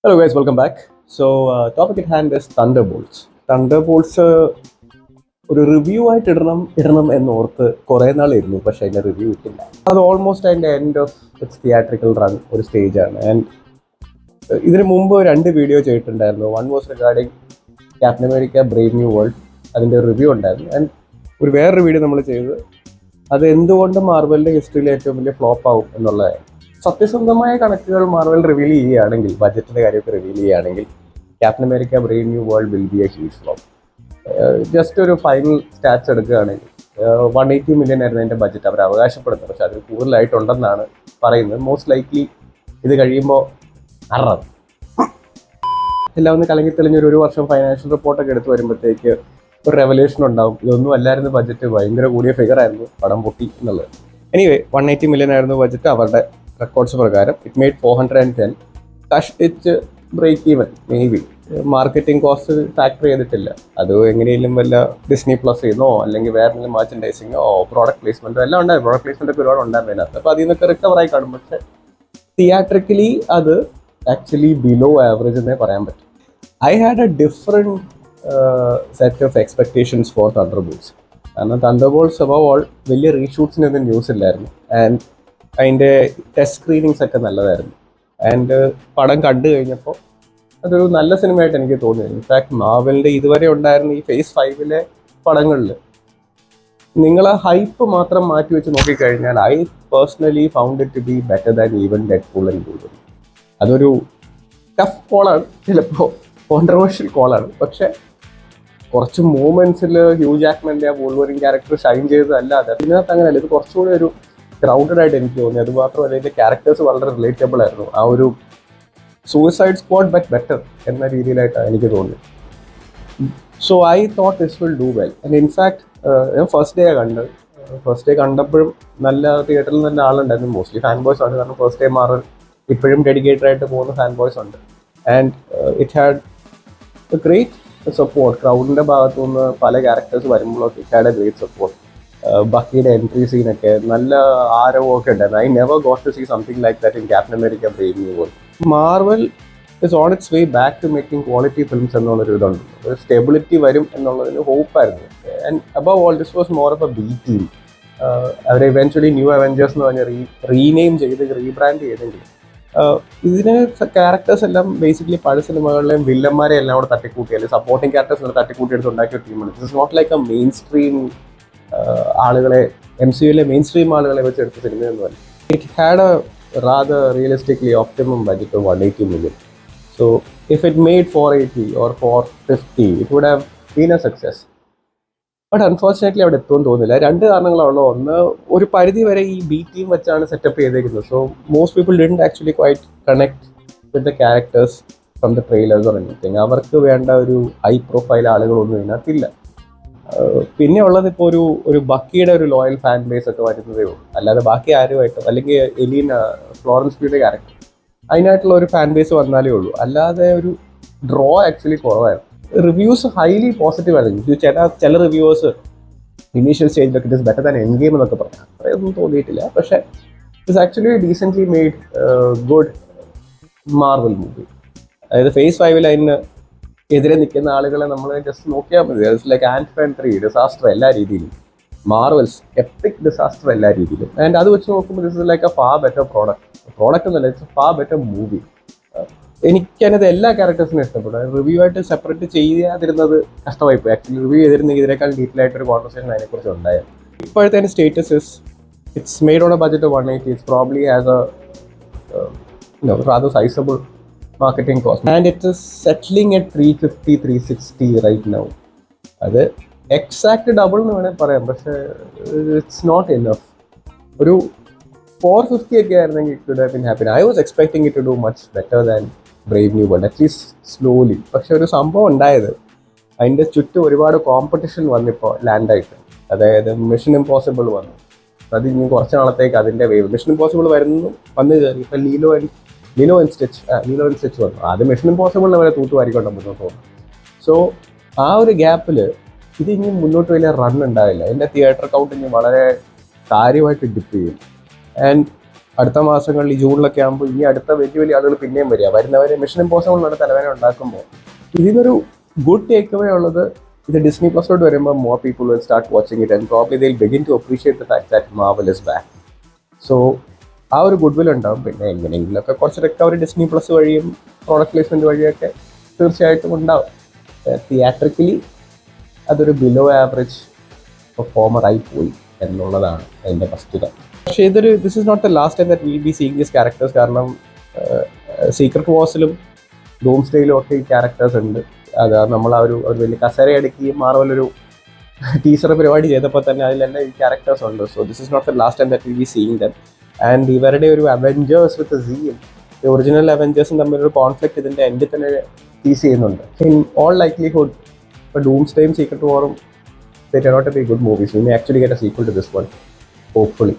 Hello guys, welcome back. Topic at hand is Thunderbolts. Thunderbolts ഒരു review ആയിട്ട് ഇടണം എന്നോർത്ത് കുറേ നാളിരുന്നു, പക്ഷേ അതിൻ്റെ റിവ്യൂ ഇട്ടില്ല. അത് ഓൾമോസ്റ്റ് അതിൻ്റെ end of its theatrical run ഒരു സ്റ്റേജാണ്. ആൻഡ് ഇതിന് മുമ്പ് രണ്ട് വീഡിയോ ചെയ്തിട്ടുണ്ടായിരുന്നു. One was regarding captain America Brave New world, അതിൻ്റെ റിവ്യൂ ഉണ്ടായിരുന്നു. ആൻഡ് വേറൊരു വീഡിയോ നമ്മൾ ചെയ്തത് അത് എന്തുകൊണ്ട് മാർവലിൻ്റെ ഹിസ്റ്ററിയിൽ ഏറ്റവും വലിയ ഫ്ലോപ്പ് ആവും എന്നുള്ളതായിരുന്നു. സത്യസന്ധമായ കണക്കുകൾ മാർവൽ റിവീൽ ചെയ്യുകയാണെങ്കിൽ, ബഡ്ജറ്റിൻ്റെ കാര്യമൊക്കെ റിവീൽ ചെയ്യുകയാണെങ്കിൽ, captain America Brave New world will be A huge flop. Just ഒരു ഫൈനൽ സ്റ്റാറ്റ്സ് എടുക്കുകയാണെങ്കിൽ 180 million ആയിരുന്നു അതിൻ്റെ ബഡ്ജറ്റ് അവർ അവകാശപ്പെടുന്നത്. പക്ഷെ അതിൽ കൂടുതലായിട്ടുണ്ടെന്നാണ് പറയുന്നത്. മോസ്റ്റ് ലൈക്ലി ഇത് കഴിയുമ്പോൾ എല്ലാം ഒന്ന് കലങ്ങി തെളിഞ്ഞൊരു വർഷം ഫൈനാൻഷ്യൽ റിപ്പോർട്ടൊക്കെ എടുത്ത് വരുമ്പോഴത്തേക്ക് ഒരു റെവല്യൂഷൻ ഉണ്ടാവും. ഇതൊന്നും അല്ലായിരുന്നു ബഡ്ജറ്റ്, ഭയങ്കര കൂടിയ ഫിഗർ ആയിരുന്നു, പടം പൊട്ടി എന്നുള്ളത്. എനിവേ 180 million ആയിരുന്നു ബഡ്ജറ്റ് അവരുടെ റെക്കോർഡ്സ് പ്രകാരം. It made 410. കഷ്ടിച്ച് break even maybe. Marketing cost factor ചെയ്തിട്ടില്ല. അത് എങ്ങനെയെങ്കിലും വല്ല ഡിസ്നി പ്ലസ് ചെയ്യുന്നോ അല്ലെങ്കിൽ വേറെ എന്തെങ്കിലും മർച്ചൻഡൈസിങ്ങോ പ്രോഡക്റ്റ് പ്ലേസ്മെൻറ്റോ എല്ലാം ഉണ്ടായിരുന്നു. പ്രോഡക്റ്റ് പ്ലേസ്മെൻ്റ് ഒക്കെ ഒരുപാട് ഉണ്ടായിരുന്നു അതിനകത്ത്. അപ്പോൾ അതിൽ നിന്നൊക്കെ റിക്കവറായി കാണും. പക്ഷേ തിയേറ്ററിക്കലി അത് ആക്ച്വലി ബിലോ ആവറേജ് എന്നേ പറയാൻ പറ്റും. I had a different set of expectations for Thunderbolts. കാരണം തണ്ടർബോൾട്സ് അബവ് ഓൾ വലിയ റീഷൂട്ട്സിനൊന്നും ന്യൂസ് ഇല്ലായിരുന്നു. ആൻഡ് അതിൻ്റെ ടെസ്റ്റ് സ്ക്രീനിങ്സ് ഒക്കെ നല്ലതായിരുന്നു. ആൻഡ് പടം കണ്ടു കഴിഞ്ഞപ്പോൾ അതൊരു നല്ല സിനിമയായിട്ട് എനിക്ക് തോന്നി. ഇൻഫാക്ട് മാർവലിൻ്റെ ഇതുവരെ ഉണ്ടായിരുന്ന ഈ ഫേസ് 5 പടങ്ങളിൽ നിങ്ങൾ ആ ഹൈപ്പ് മാത്രം മാറ്റി വെച്ച് നോക്കിക്കഴിഞ്ഞാൽ I personally found it to be better than even Deadpool and Wolverine. അതൊരു ടഫ് കോളാണ്, ചിലപ്പോൾ കോൺട്രവേഴ്ഷ്യൽ കോളാണ്. പക്ഷെ കുറച്ച് മൂമെൻറ്റ്സിൽ ഹ്യൂ ജാക്ക്മാൻ്റെ ആ വൂൾവറിൻ ക്യാരക്ടർ ഷൈൻ ചെയ്തതല്ലാതെ ഇതിനകത്ത് അങ്ങനെയല്ല. ഇത് കുറച്ചുകൂടി ഒരു ക്രൗഡഡ് ആയിട്ട് എനിക്ക് തോന്നി. അത് മാത്രമല്ല ഇതിൻ്റെ ക്യാരക്ടേഴ്സ് വളരെ റിലേറ്റബിൾ ആയിരുന്നു. ആ ഒരു സൂയിസൈഡ് സ്ക്വാഡ് ബട്ട് ബെറ്റർ എന്ന രീതിയിലായിട്ടാണ് എനിക്ക് തോന്നിയത്. So I thought this will do well. And in fact ഞാൻ ഫസ്റ്റ് ഡേ കണ്ടപ്പോഴും നല്ല തിയേറ്ററിൽ നല്ല ആളുണ്ടായിരുന്നു. മോസ്റ്റ്ലി ഫാൻ ബോയ്സ് ആണ്. കാരണം ഫസ്റ്റ് ഡേ മാറൽ ഇപ്പോഴും ഡെഡിക്കേറ്റഡ് ആയിട്ട് പോകുന്ന ഫാൻ ബോയ്സ് ഉണ്ട്. And it had a great support. ക്രൗഡിൻ്റെ ഭാഗത്തു നിന്ന് പല ക്യാരക്ടേഴ്സ് വരുമ്പോഴൊക്കെ it had a great support. ബക്കിയുടെ എൻട്രി സീനൊക്കെ നല്ല ആരവമൊക്കെ ഉണ്ടായിരുന്നു. I never got to see something like that in Captain America Brave New World. Marvel is on its way back to making quality films എന്നുള്ളൊരു ഇതുണ്ട്. ഒരു stability വരും എന്നുള്ളതിന് ഹോപ്പായിരുന്നു. And above all this was more of a B team. Our eventually new Avengers എന്ന് പറഞ്ഞ് rename ചെയ്ത് rebrand ചെയ്തെങ്കിൽ ഇതിന് ക്യാരക്ടേഴ്സ് എല്ലാം ബേസിക്കലി പല സിനിമകളിലെയും വില്ലന്മാരെ എല്ലാം കൂടെ തട്ടിക്കൂട്ടി അല്ലെങ്കിൽ സപ്പോർട്ടിങ് ക്യാരക്ടേഴ്സ് തട്ടിക്കൂട്ടി എടുത്ത് ഉണ്ടാക്കിയ ടീമാണ്. This is not like a mainstream ആളുകളെ MCUയിലെ മെയിൻ സ്ട്രീം ആളുകളെ വെച്ച് എടുത്ത സിനിമയൊന്നുമല്ല. It had a rather realistically optimum budget of 180 million. So if it made 480 or 450 it would have been a success. But unfortunately അവിടെ എത്തുമെന്ന് തോന്നുന്നില്ല. രണ്ട് കാരണങ്ങളുള്ളൂ. ഒന്ന്, ഒരു പരിധി വരെ ഈ ബി ടീം വെച്ചാണ് സെറ്റപ്പ് ചെയ്തേക്കുന്നത്. So most people didn't actually quite connect with the characters from the trailers or anything. അവർക്ക് വേണ്ട ഒരു ഹൈ പ്രൊഫൈൽ ആളുകളൊന്നും ഇതിനകത്തില്ല. പിന്നെ ഉള്ളത് ഇപ്പോൾ ഒരു ബക്കിയുടെ ഒരു ലോയൽ ഫാൻ ബേസ് ഒക്കെ വരുന്നതേ ഉള്ളൂ. അല്ലാതെ ബാക്കി ആരുമായിട്ടും, അല്ലെങ്കിൽ എലീന ഫ്ലോറൻസ് പ്യൂയുടെ ക്യാരക്ടർ, അതിനായിട്ടുള്ള ഒരു ഫാൻ ബേസ് വന്നാലേ ഉള്ളൂ. അല്ലാതെ ഒരു ഡ്രോ ആക്ച്വലി കുറവായിരുന്നു. റിവ്യൂസ് ഹൈലി പോസിറ്റീവ് ആയിരുന്നു. ചില റിവ്യൂവേഴ്സ് ഇനീഷ്യൽ സ്റ്റേജിലൊക്കെ it is better than Endgame എന്നൊക്കെ പറഞ്ഞു. അത്രയൊന്നും തോന്നിയിട്ടില്ല. പക്ഷേ it's actually decently made good Marvel movie. അതായത് ഫേസ് 5 അതിന് എതിരെ നിൽക്കുന്ന ആളുകളെ നമ്മൾ ജസ്റ്റ് നോക്കിയാൽ മതി. ഇറ്റ്സ് ലൈക്ക് ആൻഡ് 3 ഡിസാസ്റ്റർ എല്ലാ രീതിയിലും, മാർവൽസ് എപ്പിക് ഡിസാസ്റ്റർ എല്ലാ രീതിയിലും. ആൻഡ് അത് വെച്ച് നോക്കുമ്പോൾ this is like a far better product എന്നല്ല, it's a far better movie. എനിക്കതിനകത്ത് എല്ലാ ക്യാരക്ടേഴ്സിനും ഇഷ്ടപ്പെടും. റിവ്യൂ ആയിട്ട് സെപ്പറേറ്റ് ചെയ്യാതിരുന്നത് കഷ്ടമായിപ്പോയി. ആക്ച്വലി റിവ്യൂ ചെയ്തിരുന്നെങ്കിൽ ഇതിനേക്കാൾ ഡീറ്റെയിൽ ആയിട്ടൊരു കോൺവെർസേഷൻ അതിനെക്കുറിച്ച് ഉണ്ടായത്. ഇപ്പോഴത്തെ status is it's made on a budget of 180. It's probably has a rather sizable marketing cost and it is settling at 350-360 right now. അത് എക്സാക്ട് ഡബിൾ എന്ന് വേണമെങ്കിൽ പറയാം. പക്ഷേ ഇറ്റ്സ് നോട്ട് ഇനഫ്. ഒരു 450 ഒക്കെ ആയിരുന്നെങ്കിൽ it could have been happy. I was expecting it to do much better than Brave New World, at least slowly. പക്ഷെ ഒരു സംഭവം ഉണ്ടായത്, അതിൻ്റെ ചുറ്റും ഒരുപാട് കോമ്പറ്റീഷൻ വന്നിപ്പോൾ ലാൻഡായിട്ട്. അതായത് മിഷൻ ഇമ്പോസിബിൾ വന്നു. അത് ഇനി കുറച്ച് നാളത്തേക്ക് അതിൻ്റെ വേവ്. മിഷൻ ഇമ്പോസിബിൾ വന്നു കയറി. ഇപ്പം ലീലോ ആൻഡ് സ്റ്റിച്ച് വന്നു. അത് മിഷൻ ഇമ്പോസിബിളിനെ വരെ തൂത്തുവാരിക്കൊണ്ടു മുന്നോട്ട് പോകുന്നു. സോ ആ ഒരു ഗ്യാപ്പിൽ ഇത് ഇനി മുന്നോട്ട് വലിയ റൺ ഉണ്ടാവില്ല. എൻ്റെ തിയേറ്റർ കൗണ്ട് ഇനി വളരെ കാര്യമായിട്ട് ഡിപ്പ് ചെയ്യും. ആൻഡ് അടുത്ത മാസങ്ങളിൽ ഈ ജൂണിലൊക്കെ ആകുമ്പോൾ ഇനി അടുത്ത വലിയ വലിയ ആളുകൾ പിന്നെയും വരിക. വരുന്നവരെ മിഷൻ ഇമ്പോസിബിളിനോട് തലവേദന ഉണ്ടാക്കുമ്പോൾ ഇതിനൊരു ഗുഡ് ടേക്ക് അവേ ഉള്ളത്, ഇത് ഡിസ്നി പ്ലസിലോട്ട് വരുമ്പോൾ more people will start watching it and probably they will begin to appreciate the fact that Marvel is back. So ആ ഒരു ഗുഡ് വിൽ ഉണ്ടാവും. പിന്നെ എങ്ങനെയെങ്കിലുമൊക്കെ കുറച്ച് റിക്കവറി ഡിസ്നി പ്ലസ് വഴിയും പ്രോഡക്റ്റ് പ്ലേസ്മെൻറ്റ് വഴിയൊക്കെ തീർച്ചയായിട്ടും ഉണ്ടാവും. തിയേറ്ററിക്കലി അതൊരു ബിലോ ആവറേജ് പെർഫോമറായി പോയി എന്നുള്ളതാണ് അതിൻ്റെ വസ്തുത. പക്ഷേ this is not the last time that will be seeing these characters. കാരണം സീക്രട്ട് വാർസിലും ഡൂംസ്ഡേയിലും ഒക്കെ ഈ ക്യാരക്ടേഴ്സ് ഉണ്ട്. അത് നമ്മൾ ആ ഒരു വലിയ കസേരയടുക്കി മാർവലൊരു ടീസർ പരിപാടി ചെയ്തപ്പോൾ തന്നെ അതിലെല്ലാം ഈ ക്യാരക്ടേഴ്സ് ഉണ്ട്. So this is not the last time that will be seeing them. And ഇവരുടെ ഒരു അവെഞ്ചേഴ്സ് വിത്ത് സീയും ഒറിജിനൽ അവെഞ്ചേഴ്സും തമ്മിലൊരു കോൺഫ്ലിക്റ്റ് ഇതിൻ്റെ എൻഡിൽ തന്നെ ടീസ് ചെയ്യുന്നുണ്ട്. ഇൻ ഓൾ ലൈക്ലിഹുഡ് ഇപ്പോൾ ഡൂംസ്ഡേയും secret വാറും they turn out to be good movies. We may actually get a sequel to this one, hopefully,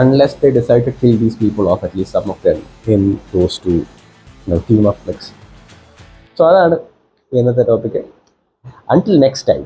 unless they decide to kill these people off, at least some of them, in those two, team of flicks. So that's the topic. Until next time.